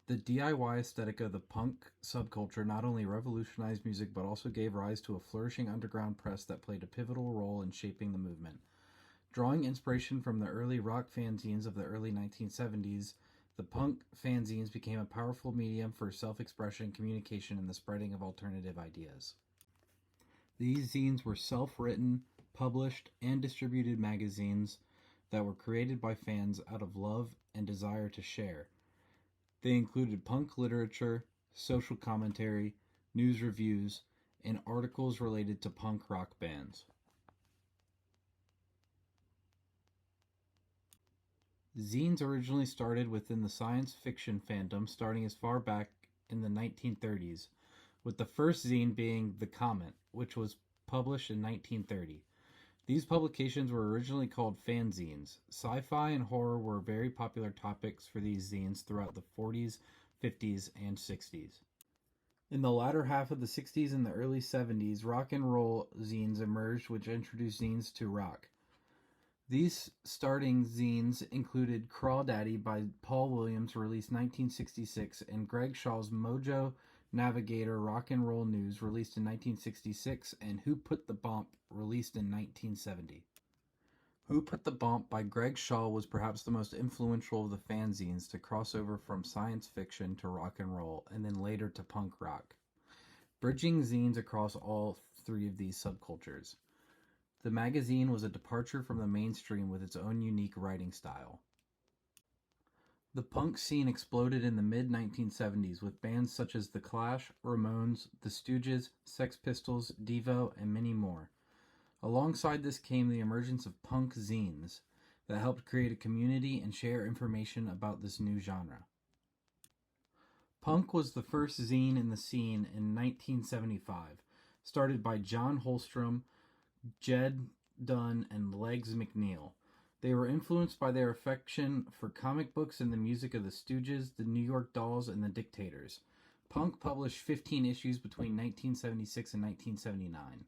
The DIY aesthetic of the punk subculture not only revolutionized music but also gave rise to a flourishing underground press that played a pivotal role in shaping the movement. Drawing inspiration from the early rock fanzines of the early 1970s, the punk fanzines became a powerful medium for self expression, communication, and the spreading of alternative ideas. These zines were self written, published, and distributed magazines that were created by fans out of love and desire to share. They included punk literature, social commentary, news reviews, and articles related to punk rock bands. Zines originally started within the science fiction fandom, starting as far back in the 1930s, with the first zine being The Comet, which was published in 1930. These publications were originally called fanzines. Sci-fi and horror were very popular topics for these zines throughout the 40s, 50s, and 60s. In the latter half of the 60s and the early 70s, rock and roll zines emerged, which introduced zines to rock. These starting zines included Crawdaddy by Paul Williams, released 1966, and Greg Shaw's Mojo Navigator Rock and Roll News, released in 1966, and Who Put the Bump, released in 1970. Who Put the Bump by Greg Shaw was perhaps the most influential of the fanzines to cross over from science fiction to rock and roll, and then later to punk rock, bridging zines across all three of these subcultures. The magazine was a departure from the mainstream with its own unique writing style. The punk scene exploded in the mid-1970s with bands such as The Clash, Ramones, The Stooges, Sex Pistols, Devo, and many more. Alongside this came the emergence of punk zines that helped create a community and share information about this new genre. Punk was the first zine in the scene in 1975, started by John Holstrom, Jed Dunn, and Legs McNeil. They were influenced by their affection for comic books and the music of the Stooges, the New York Dolls, and the Dictators. Punk published 15 issues between 1976 and 1979.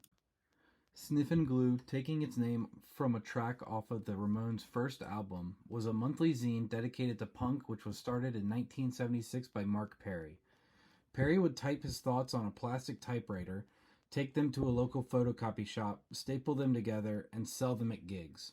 Sniffin' Glue, taking its name from a track off of the Ramones' first album, was a monthly zine dedicated to punk, which was started in 1976 by Mark Perry. Perry would type his thoughts on a plastic typewriter, take them to a local photocopy shop, staple them together, and sell them at gigs.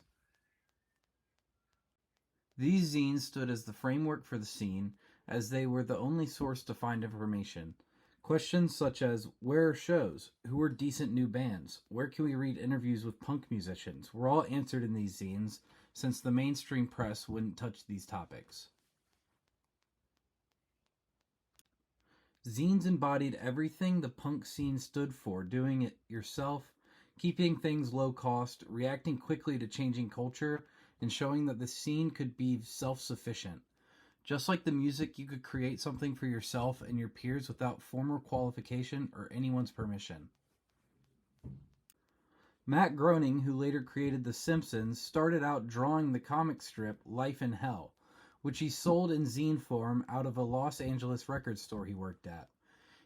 These zines stood as the framework for the scene, as they were the only source to find information. Questions such as, where are shows? Who are decent new bands? Where can we read interviews with punk musicians? Were all answered in these zines, since the mainstream press wouldn't touch these topics. Zines embodied everything the punk scene stood for, doing it yourself, keeping things low cost, reacting quickly to changing culture, and showing that the scene could be self-sufficient. Just like the music, you could create something for yourself and your peers without formal qualification or anyone's permission. Matt Groening, who later created The Simpsons, started out drawing the comic strip Life in Hell, which he sold in zine form out of a Los Angeles record store he worked at.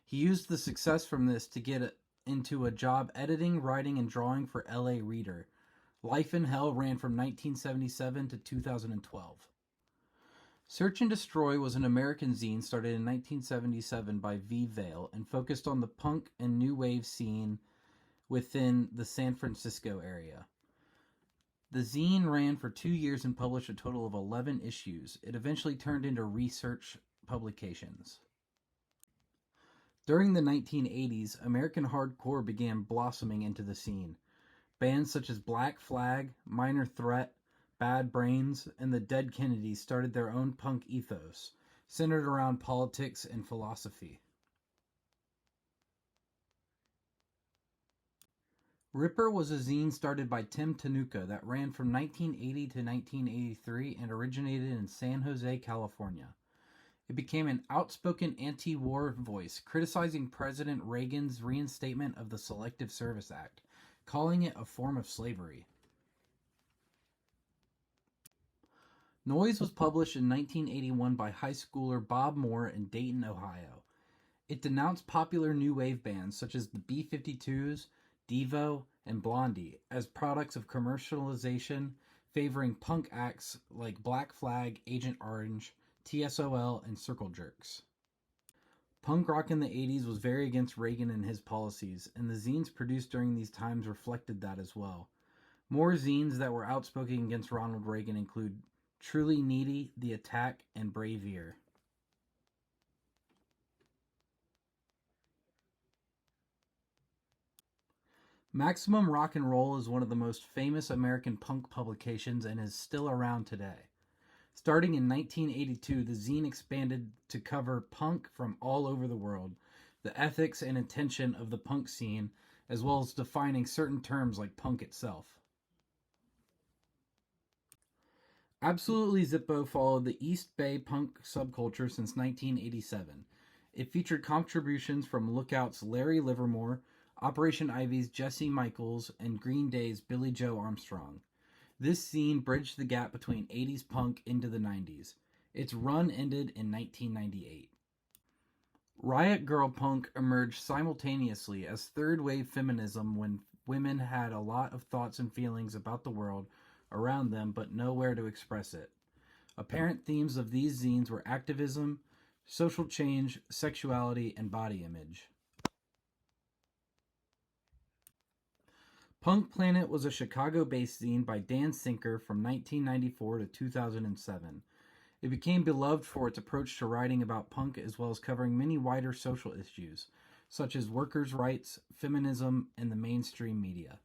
He used the success from this to get into a job editing, writing, and drawing for LA Reader. Life in Hell ran from 1977 to 2012. Search and Destroy was an American zine started in 1977 by V. Vale and focused on the punk and new wave scene within the San Francisco area. The zine ran for 2 years and published a total of 11 issues. It eventually turned into research publications. During the 1980s, American hardcore began blossoming into the scene. Bands such as Black Flag, Minor Threat, Bad Brains, and the Dead Kennedys started their own punk ethos, centered around politics and philosophy. Ripper was a zine started by Tim Tanuka that ran from 1980 to 1983 and originated in San Jose, California. It became an outspoken anti-war voice, criticizing President Reagan's reinstatement of the Selective Service Act, calling it a form of slavery. Noise was published in 1981 by high schooler Bob Moore in Dayton, Ohio. It denounced popular new wave bands such as the B-52s, Devo, and Blondie as products of commercialization, favoring punk acts like Black Flag, Agent Orange, TSOL, and Circle Jerks. Punk rock in the 80s was very against Reagan and his policies, and the zines produced during these times reflected that as well. More zines that were outspoken against Ronald Reagan include Truly Needy, The Attack, and Brave Ear. Maximum Rock and Roll is one of the most famous American punk publications and is still around today. Starting in 1982, the zine expanded to cover punk from all over the world, the ethics and intention of the punk scene, as well as defining certain terms like punk itself. Absolutely Zippo followed the East Bay punk subculture since 1987. It featured contributions from Lookout's Larry Livermore, Operation Ivy's Jesse Michaels, and Green Day's Billy Joe Armstrong. This scene bridged the gap between 80s punk into the 90s. Its run ended in 1998. Riot Girl punk emerged simultaneously as third wave feminism when women had a lot of thoughts and feelings about the world around them but nowhere to express it. Apparent themes of these zines were activism, social change, sexuality, and body image. Punk Planet was a Chicago-based zine by Dan Sinker from 1994 to 2007. It became beloved for its approach to writing about punk as well as covering many wider social issues, such as workers' rights, feminism, and the mainstream media.